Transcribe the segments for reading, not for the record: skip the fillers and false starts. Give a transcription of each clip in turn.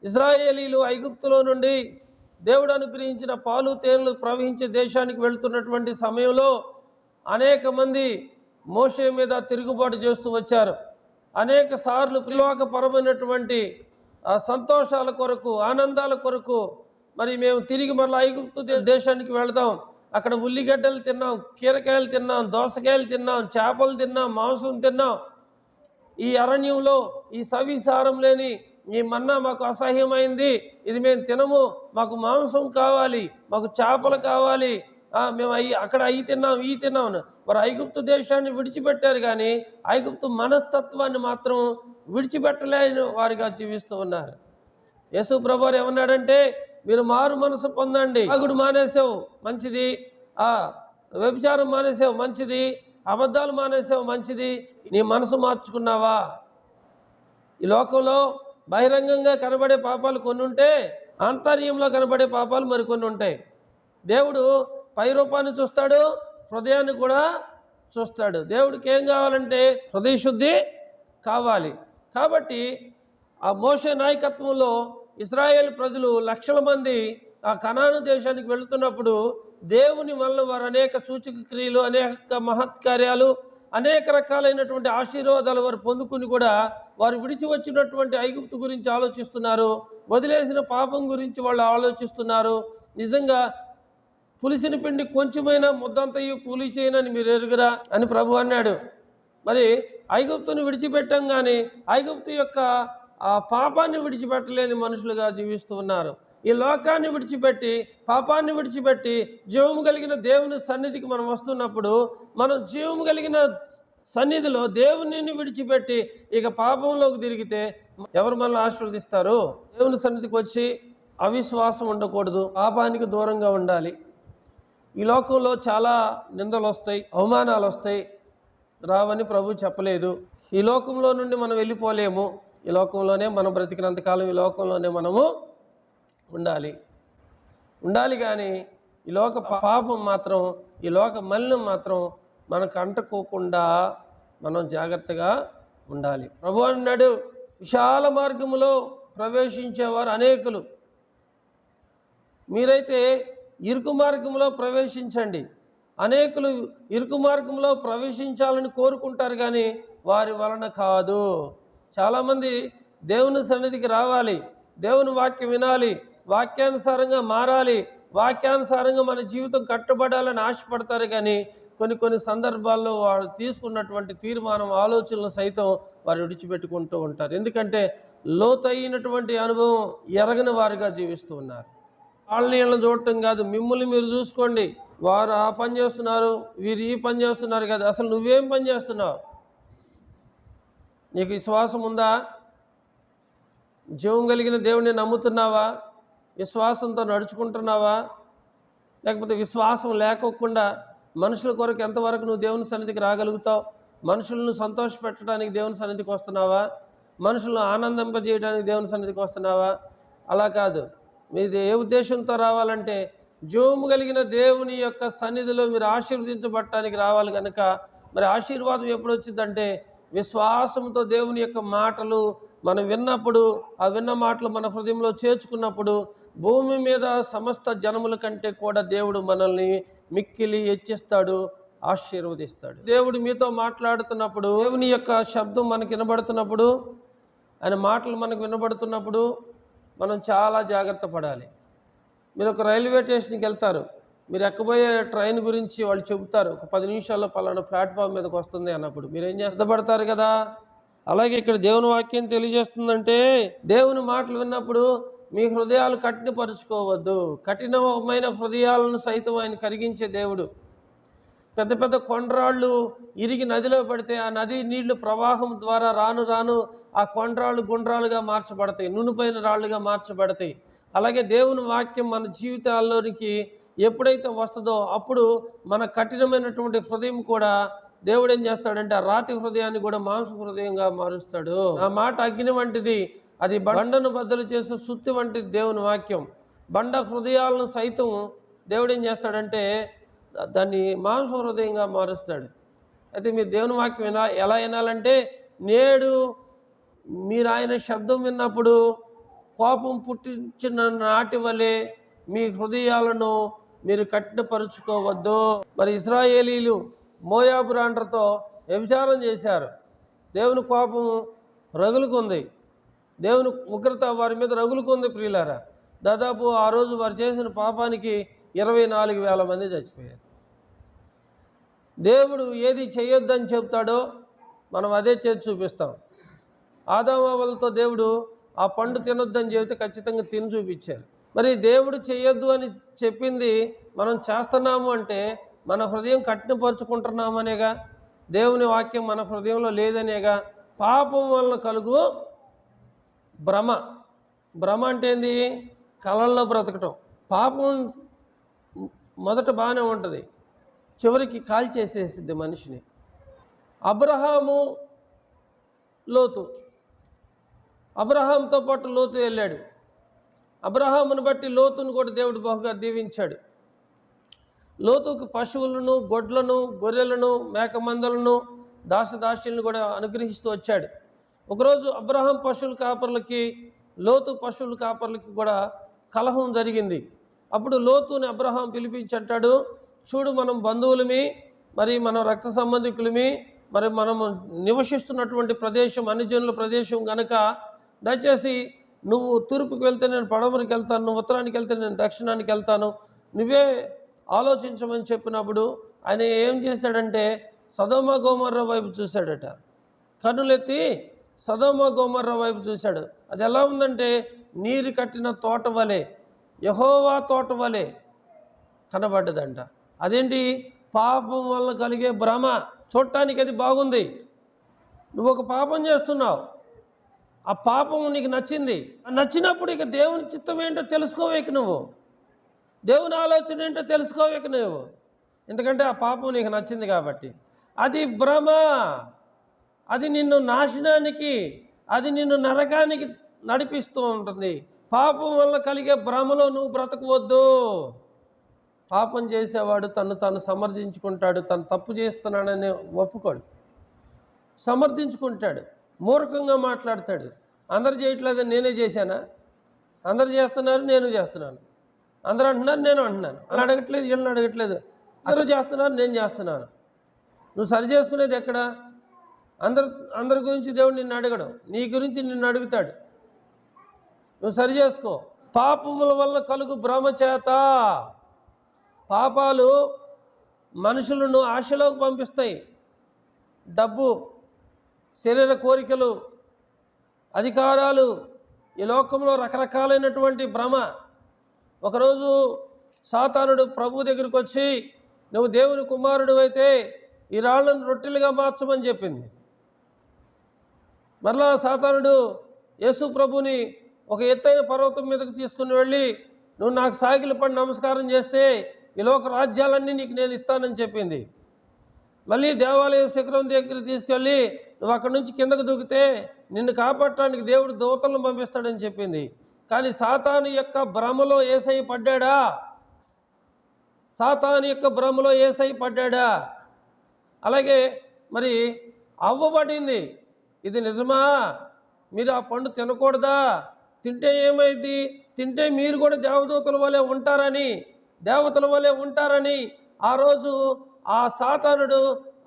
ఇశ్రాయేలీలు ఐగుప్తులో నుండి దేవుడు అనుగ్రహించిన పాలు తేనెలు ప్రవహించే దేశానికి వెళ్తున్నటువంటి సమయంలో అనేక మంది మోషే మీద తిరుగుబాటు చేస్తూ వచ్చారు. అనేక సార్లు ప్రిలోకపరమైనటువంటి సంతోషాల కొరకు, ఆనందాల కొరకు మరి మేము తిరిగి మళ్ళీ ఐగుప్తు దేశానికి వెళదాం, అక్కడ ఉల్లిగడ్డలు తిన్నాం, కీరకాయలు తిన్నాం, దోసకాయలు తిన్నాం, చేపలు తిన్నాం, మాంసం తిన్నాం, ఈ అరణ్యంలో ఈ సవిసారం లేని ఈ మన్నా మాకు అసహ్యమైంది, ఇది మేము తినము, మాకు మాంసం కావాలి, మాకు చేపలు కావాలి, మేము అక్కడ అవి తిన్నాం ఈ తిన్నాం. మరి ఐగుప్తు దేశాన్ని విడిచిపెట్టారు కానీ ఐగుప్తు మనస్తత్వాన్ని మాత్రం విడిచిపెట్టలేని వారిగా జీవిస్తూ ఉన్నారు. యేసు ప్రభువారు ఏమన్నాడంటే, మీరు మారు మనసు పొందండి. తాగుడు మానేసావు మంచిది, వ్యభిచారం మానేసావు మంచిది, అబద్ధాలు మానేసావు మంచిది, నీ మనసు మార్చుకున్నావా? ఈ లోకంలో బహిరంగంగా కనబడే పాపాలు కొన్ని ఉంటే ఆంతర్యంలో కనబడే పాపాలు మరికొన్ని ఉంటాయి. దేవుడు పై రూపాన్ని చూస్తాడు, హృదయాన్ని కూడా చూస్తాడు. దేవుడికి ఏం కావాలంటే హృదయ శుద్ధి కావాలి. కాబట్టి ఆ మోషే నాయకత్వంలో ఇశ్రాయేల్ ప్రజలు లక్షల మంది ఆ కనాను దేశానికి వెళుతున్నప్పుడు దేవుని వల్ల వారు అనేక సూచక క్రియలు, అనేక మహత్కార్యాలు, అనేక రకాలైనటువంటి ఆశీర్వాదాలు వారు పొందుకుని కూడా వారు విడిచి వచ్చినటువంటి ఐగుప్తు గురించి ఆలోచిస్తున్నారు, వదిలేసిన పాపం గురించి వాళ్ళు ఆలోచిస్తున్నారు. నిజంగా పులిసిన పిండి కొంచెమైనా ముద్దంతయు పూలి చేయనని మీరు ఎరుగురా అని ప్రభు అన్నాడు. మరి ఐగుప్తును విడిచిపెట్టాం కానీ ఐగుప్తు యొక్క ఆ పాపాన్ని విడిచిపెట్టలేని మనుషులుగా జీవిస్తూ ఉన్నారు. ఈ లోకాన్ని విడిచిపెట్టి, పాపాన్ని విడిచిపెట్టి జీవము కలిగిన దేవుని సన్నిధికి మనం వస్తున్నప్పుడు, మనం జీవము కలిగిన సన్నిధిలో దేవుని విడిచిపెట్టి ఇక పాపంలోకి తిరిగితే ఎవరు మనల్ని ఆశీర్వదిస్తారు? దేవుని సన్నిధికి వచ్చి అవిశ్వాసం ఉండకూడదు, పాపానికి దూరంగా ఉండాలి. ఈ లోకంలో చాలా నిందలు వస్తాయి, అవమానాలు వస్తాయి, రావని ప్రభు చెప్పలేదు. ఈ లోకంలో నుండి మనం వెళ్ళిపోలేము. ఈ లోకంలోనే మనం బ్రతికినంతకాలం ఈ లోకంలోనే మనము ఉండాలి కానీ ఈ లోక పాపం మాత్రం, ఈ లోక మలినం మాత్రం మనకు అంటుకోకుండా మనం జాగ్రత్తగా ఉండాలి. ప్రభు అన్నాడు, విశాల మార్గములో ప్రవేశించేవారు అనేకులు, మీరైతే ఇరుకు మార్గంలో ప్రవేశించండి. అనేకులు ఇరుకు మార్గంలో ప్రవేశించాలని కోరుకుంటారు కానీ వారి వలన కాదు. చాలామంది దేవుని సన్నిధికి రావాలి, దేవుని వాక్యం వినాలి, వాక్యానుసారంగా మారాలి, వాక్యానుసారంగా మన జీవితం కట్టుబడాలని ఆశపడతారు కానీ కొన్ని సందర్భాల్లో వారు తీసుకున్నటువంటి తీర్మానం, ఆలోచనలు సైతం వారు విడిచిపెట్టుకుంటూ ఉంటారు. ఎందుకంటే లోతైనటువంటి అనుభవం ఎరగని వారిగా జీవిస్తూ ఉన్నారు. వాళ్ళని వీళ్ళని చూడటం కాదు, మిమ్మల్ని మీరు చూసుకోండి. వారు ఆ పని చేస్తున్నారు, వీరు ఈ పని చేస్తున్నారు కదా, అసలు నువ్వేం పని చేస్తున్నావు? నీకు విశ్వాసం ఉందా? జీవం కలిగిన దేవుడిని నమ్ముతున్నావా? విశ్వాసంతో నడుచుకుంటున్నావా? లేకపోతే విశ్వాసం లేకోకుండా మనుషుల కొరకు ఎంతవరకు నువ్వు దేవుని సన్నిధికి రాగలుగుతావు? మనుషులను సంతోషపెట్టడానికి దేవుని సన్నిధికి వస్తున్నావా? మనుషులను ఆనందింపజేయడానికి దేవుని సన్నిధికి వస్తున్నావా? అలా కాదు. మీది ఏ ఉద్దేశంతో రావాలంటే జీవము కలిగిన దేవుని యొక్క సన్నిధిలో మీరు ఆశీర్వదించబడటానికి రావాలి కనుక, మరి ఆశీర్వాదం ఎప్పుడు వచ్చిందంటే విశ్వాసంతో దేవుని యొక్క మాటలు మనం విన్నప్పుడు, ఆ విన్న మాటలు మన హృదయంలో చేర్చుకున్నప్పుడు భూమి మీద సమస్త జనముల కంటే కూడా దేవుడు మనల్ని మిక్కిలి హెచ్చిస్తాడు, ఆశీర్వదిస్తాడు. దేవుడు మీతో మాట్లాడుతున్నప్పుడు, దేవుని యొక్క శబ్దం మనకు వినబడుతున్నప్పుడు, ఆయన మాటలు మనకు వినబడుతున్నప్పుడు మనం చాలా జాగ్రత్త పడాలి. మీరు ఒక రైల్వే స్టేషన్కి వెళ్తారు, మీరు ఎక్కబోయే ట్రైన్ గురించి వాళ్ళు చెబుతారు, ఒక 10 నిమిషాల్లో పలానా ప్లాట్ఫామ్ మీదకి వస్తుంది అన్నప్పుడు మీరేం చేస్తపడతారు కదా. అలాగే ఇక్కడ దేవుని వాక్యం తెలియజేస్తుందంటే, దేవుని మాటలు విన్నప్పుడు మీ హృదయాలు కఠినపరుచుకోవద్దు. కఠినమైన హృదయాలను సైతం ఆయన కరిగించే దేవుడు. పెద్ద పెద్ద కొండరాళ్ళు ఇరిగి నదిలో పడితే ఆ నది నీళ్లు ప్రవాహం ద్వారా రాను రాను ఆ కొండరాళ్ళు గుండ్రాలుగా మార్చబడతాయి, నునుపైన రాళ్ళుగా మార్చబడతాయి. అలాగే దేవుని వాక్యం మన జీవితాల్లోనికి ఎప్పుడైతే వస్తుందో అప్పుడు మన కఠినమైనటువంటి హృదయం కూడా దేవుడు ఏం చేస్తాడంటే ఆ రాతి హృదయాన్ని కూడా మాంస హృదయంగా మారుస్తాడు. ఆ మాట అగ్ని వంటిది, అది బండను బద్దలు చేసే సుత్తి వంటిది దేవుని వాక్యం. బండ హృదయాలను సైతం దేవుడు ఏం చేస్తాడంటే దాన్ని మాంస హృదయంగా మారుస్తాడు. అయితే మీరు దేవుని వాక్యం ఎలా వినాలంటే, నేడు మీరు ఆయన శబ్దం విన్నప్పుడు కోపం పుట్టించిన నాటి వలె మీ హృదయాలను మీరు కఠినపరుచుకోవద్దు. మరి ఇశ్రాయేలీలు మోయాబు రాండ్రతో వ్యభిచారం చేశారు. దేవుని కోపం రగులుకుంది, దేవుని ఉగ్రత వారి మీద రగులుకుంది. ప్రియులారా, దాదాపు ఆ రోజు వారు చేసిన పాపానికి 24,000 మంది చచ్చిపోయారు. దేవుడు ఏది చేయొద్దని చెప్తాడో మనం అదే చేసి చూపిస్తాం. ఆదాము హవ్వలతో దేవుడు ఆ పండు తినొద్దని చెబితే ఖచ్చితంగా తిని చూపించారు. మరి దేవుడు చేయొద్దు అని చెప్పింది మనం చేస్తున్నాము అంటే మన హృదయం కఠినపరుచుకుంటున్నామనేగా, దేవుని వాక్యం మన హృదయంలో లేదనేగా. పాపం వలన కలుగు భ్రమ. భ్రమ అంటే ఏంది? కలల్లో బ్రతకటం. పాపం మొదట బాగానే ఉంటుంది, చివరికి కాల్చేసేసిద్ది మనిషిని. అబ్రహాము, లోతు. అబ్రహాంతో పాటు లోతు వెళ్ళాడు. అబ్రహామును బట్టి లోతును కూడా దేవుడు బహుగా దీవించాడు. లోతుకు పశువులను, గొడ్లను, గొర్రెలను, మేకమందలను, దాసదాసులను కూడా అనుగ్రహిస్తూ వచ్చాడు. ఒకరోజు అబ్రహాం పశువుల కాపర్లకి, లోతు పశువుల కాపర్లకి కూడా కలహం జరిగింది. అప్పుడు లోతుని అబ్రహాం పిలిపించి అంటాడు, చూడు, మనం బంధువులమి, మరి మనం రక్త సంబంధికులమి, మరి మనము నివసిస్తున్నటువంటి ప్రదేశం అన్యజనుల ప్రదేశం కనుక దయచేసి నువ్వు తూర్పుకి వెళ్తే నేను పడమరికి వెళ్తాను, నువ్వు ఉత్తరానికి వెళ్తే నేను దక్షిణానికి వెళ్తాను, నువ్వే ఆలోచించమని చెప్పినప్పుడు ఆయన ఏం చేశాడంటే సదోమ గోమర్రా వైపు చూశాడట. కన్నులెత్తి సదోమ గోమర్రా వైపు చూశాడు. అది ఎలా ఉందంటే నీరు కట్టిన తోట వలె, యెహోవా తోట వలె కనబడ్డదంట. అదేంటి? పాపం వల్ల కలిగే భ్రమ. చూడటానికి అది బాగుంది, నువ్వు ఒక పాపం చేస్తున్నావు, ఆ పాపం నీకు నచ్చింది. నచ్చినప్పుడు ఇక దేవుని చిత్తం ఏంటో తెలుసుకోవేక, నువ్వు దేవుని ఆలోచన ఏంటో తెలుసుకోవేక నువ్వు, ఎందుకంటే ఆ పాపం నీకు నచ్చింది కాబట్టి. అది భ్రమ, అది నిన్ను నాశనానికి, అది నిన్ను నరకానికి నడిపిస్తూ ఉంటుంది. పాపం వల్ల కలిగే భ్రమలో నువ్వు బ్రతకవద్దు. పాపం చేసేవాడు తను తాను సమర్థించుకుంటాడు, తను తప్పు చేస్తున్నాడని ఒప్పుకోడు, సమర్థించుకుంటాడు, మూర్ఖంగా మాట్లాడతాడు. అందరు చేయట్లేదని నేనే చేశానా? అందరు చేస్తున్నారు, నేను చేస్తున్నాను. అందరూ అంటున్నారు, నేను అంటున్నాను. అని అడగట్లేదు, వీళ్ళని అడగట్లేదు. అందరూ చేస్తున్నారు, నేను చేస్తున్నాను. నువ్వు సరి చేసుకునేది ఎక్కడ? అందరి గురించి దేవుడు నిన్ను అడగడు, నీ గురించి నిన్ను అడుగుతాడు. నువ్వు సరి చేసుకో. పాపముల వల్ల కలుగు భ్రమ చేత. పాపాలు మనుషులను ఆశలోకి పంపిస్తాయి. డబ్బు, శరీర కోరికలు, అధికారాలు, ఈ లోకంలో రకరకాలైనటువంటి భ్రమ. ఒకరోజు సాతానుడు ప్రభు దగ్గరికి వచ్చి, నువ్వు దేవుని కుమారుడు అయితే ఈ రాళ్లను రొట్టెలుగా మార్చమని చెప్పింది. మరలా సాతానుడు యేసు ప్రభుని ఒక ఎత్తైన పర్వతం మీదకి తీసుకుని వెళ్ళి, నువ్వు నాకు సాగిలి పడి నమస్కారం చేస్తే ఈ లోక రాజ్యాలన్నీ నీకు నేను ఇస్తానని చెప్పింది. మళ్ళీ దేవాలయం శిఖరం దగ్గరికి తీసుకెళ్ళి, నువ్వు అక్కడి నుంచి కిందకు దూకితే నిన్ను కాపాడటానికి దేవుడు దూతలను పంపిస్తాడని చెప్పింది. కానీ సాతాను యొక్క భ్రమలో యేసయ్య పడ్డాడా? సాతాను యొక్క భ్రమలో యేసయ్య పడ్డాడా? అలాగే మరి అవ్వబడింది, ఇది నిజమా? మీరు ఆ పండు తినకూడదా? తింటే ఏమైంది? తింటే మీరు కూడా దేవదూతల వలె ఉంటారని ఆ రోజు ఆ సాతానుడు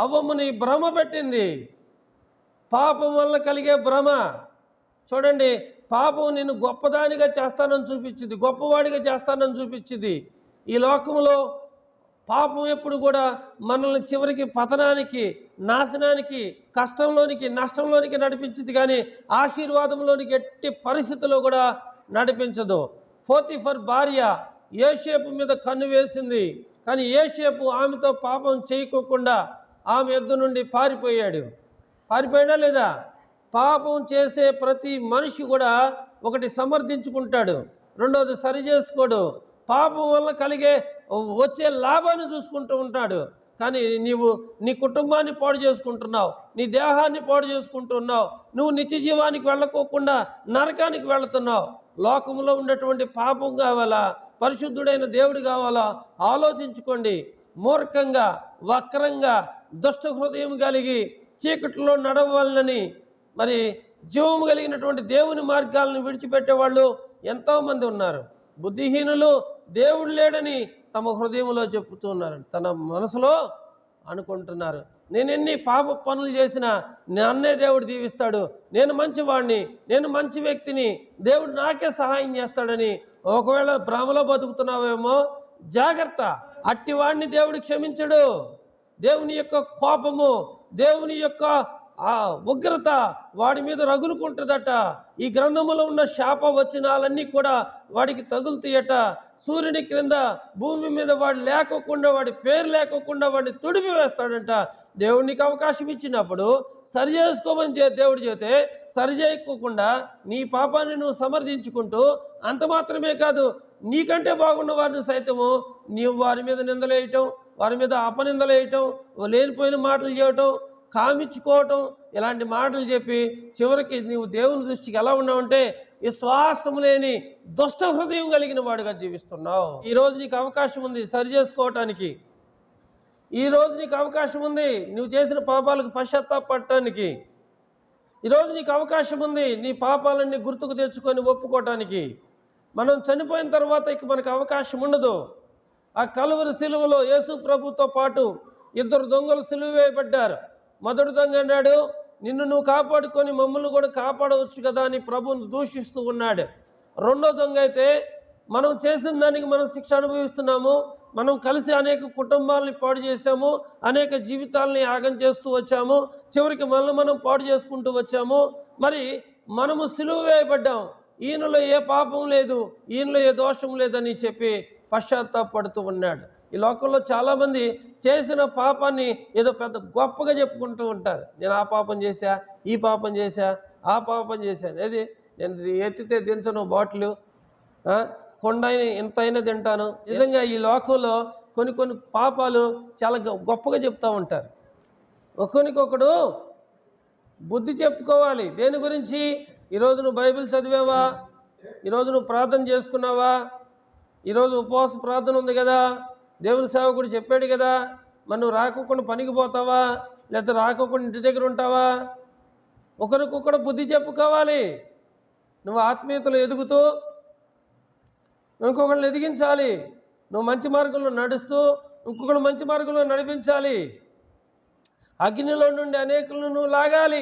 అవ్వముని భ్రమ పెట్టింది. పాపం వల్ల కలిగే భ్రమ. చూడండి, పాపం నిన్ను గొప్పదానిగా చేస్తానని చూపించింది, గొప్పవాడిగా చేస్తానని చూపించింది. ఈ లోకంలో పాపం ఎప్పుడు కూడా మనల్ని చివరికి పతనానికి, నాశనానికి, కష్టంలోనికి, నష్టంలోనికి నడిపించింది, కానీ ఆశీర్వాదంలోనికి ఎట్టి పరిస్థితుల్లో కూడా నడిపించదు. పోతీఫర్ భార్య యోసేపు మీద కన్ను వేసింది, కానీ యోసేపు ఆమెతో పాపం చేయకోకుండా ఆమె ఎద్దు నుండి పారిపోయాడా లేదా? పాపం చేసే ప్రతి మనిషి కూడా ఒకటి సమర్థించుకుంటాడు, రెండోది సరి చేసుకోడు. పాపం వల్ల కలిగే వచ్చే లాభాన్ని చూసుకుంటూ ఉంటాడు. కానీ నీవు నీ కుటుంబాన్ని పాడు చేసుకుంటున్నావు, నీ దేహాన్ని పాడు చేసుకుంటున్నావు, నువ్వు నిత్య జీవానికి వెళ్ళకోకుండా నరకానికి వెళుతున్నావు. లోకంలో ఉండేటువంటి పాపం కావాలా, పరిశుద్ధుడైన దేవుడు కావాలా? ఆలోచించుకోండి. మూర్ఖంగా, వక్రంగా, దుష్ట హృదయం కలిగి చీకట్లో నడవాలని మరి జీవము కలిగినటువంటి దేవుని మార్గాలను విడిచిపెట్టేవాళ్ళు ఎంతోమంది ఉన్నారు. బుద్ధిహీనులు దేవుడు లేడని తమ హృదయంలో చెప్పుతున్నారు, తన మనసులో అనుకుంటున్నారు. నేను ఎన్ని పాప పనులు చేసినా నన్నే దేవుడు దీవిస్తాడు, నేను మంచివాడిని, నేను మంచి వ్యక్తిని, దేవుడు నాకే సహాయం చేస్తాడని ఒకవేళ భ్రమలో బతుకుతున్నావేమో జాగ్రత్త. అట్టివాడిని దేవుడు క్షమించడు. దేవుని యొక్క కోపము, దేవుని యొక్క ఉగ్రత వాడి మీద రగులుకుంటుందట. ఈ గ్రంథములో ఉన్న శాప వచనాలన్నీ కూడా వాడికి తగులుతాయట. సూర్యుని క్రింద భూమి మీద వాడు లేకోకుండా, వాడి పేరు లేకోకుండా వాడిని తుడిపి వేస్తాడంట. దేవునికి అవకాశం ఇచ్చినప్పుడు సరి చేసుకోమని దేవుడు చేస్తే సరి చేయకోకుండా నీ పాపాన్ని నువ్వు సమర్థించుకుంటూ, అంత మాత్రమే కాదు నీకంటే బాగున్న వారిని సైతము నీవు వారి మీద నిందలేయటం, వారి మీద అపనిందలేయటం, లేనిపోయిన మాటలు చేయటం, కామించుకోవటం, ఇలాంటి మాటలు చెప్పి చివరికి నీవు దేవుని దృష్టికి ఎలా ఉన్నావంటే విశ్వాసం లేని దుష్ట హృదయం కలిగిన వాడుగా జీవిస్తున్నావు. ఈరోజు నీకు అవకాశం ఉంది సరి చేసుకోవటానికి. ఈరోజు నీకు అవకాశం ఉంది నువ్వు చేసిన పాపాలకు పశ్చాత్తాపడటానికి. ఈరోజు నీకు అవకాశం ఉంది నీ పాపాలన్నీ గుర్తుకు తెచ్చుకొని ఒప్పుకోవటానికి. మనం చనిపోయిన తర్వాత ఇక మనకు అవకాశం ఉండదు. ఆ కలువరి సిలువలో యేసు ప్రభుతో పాటు ఇద్దరు దొంగలు సిలువ వేయబడ్డారు. మొదటి దొంగ అన్నాడు, నిన్ను నువ్వు కాపాడుకొని మమ్మల్ని కూడా కాపాడవచ్చు కదా అని ప్రభువును దూషిస్తూ ఉన్నాడు. రెండో దొంగ అయితే మనం చేసిన దానికి మనం శిక్ష అనుభవిస్తున్నాము, మనం కలిసి అనేక కుటుంబాలని పాడు చేశాము, అనేక జీవితాలని యాగం చేస్తూ వచ్చాము, చివరికి మనల్ని మనం పాడు చేసుకుంటూ వచ్చాము, మరి మనము సిలువ వేయబడ్డాం, ఈయనలో ఏ పాపం లేదు, ఈయనలో ఏ దోషం లేదని చెప్పి పశ్చాత్తాపడుతూ ఉన్నాడు. ఈ లోకంలో చాలామంది చేసిన పాపాన్ని ఏదో పెద్ద గొప్పగా చెప్పుకుంటూ ఉంటారు. నేను ఆ పాపం చేశా, ఈ పాపం చేశా, ఆ పాపం చేశాను, ఏది నేను ఎత్తితే దించను బాటిల్, కొండ ఎంతైనా తింటాను. నిజంగా ఈ లోకంలో కొన్ని కొన్ని పాపాలు చాలా గొప్పగా చెప్తూ ఉంటారు. ఒకరికొకడు బుద్ధి చెప్పుకోవాలి. దేని గురించి? ఈరోజు నువ్వు బైబిల్ చదివావా, ఈరోజు నువ్వు ప్రార్థన చేసుకున్నావా, ఈరోజు ఉపవాస ప్రార్థన ఉంది కదా, దేవుని సేవకుడు చెప్పాడు కదా, మరి నువ్వు రాకోకుండా పనికి పోతావా, లేకపోతే రాకోకుండా ఇంటి దగ్గర ఉంటావా? ఒకరికొకడు బుద్ధి చెప్పుకోవాలి. నువ్వు ఆత్మీయతలు ఎదుగుతూ ఇంకొకళ్ళు ఎదిగించాలి. నువ్వు మంచి మార్గంలో నడుస్తూ ఇంకొకళ్ళు మంచి మార్గంలో నడిపించాలి. అగ్నిలో నుండి అనేకులను నువ్వు లాగాలి.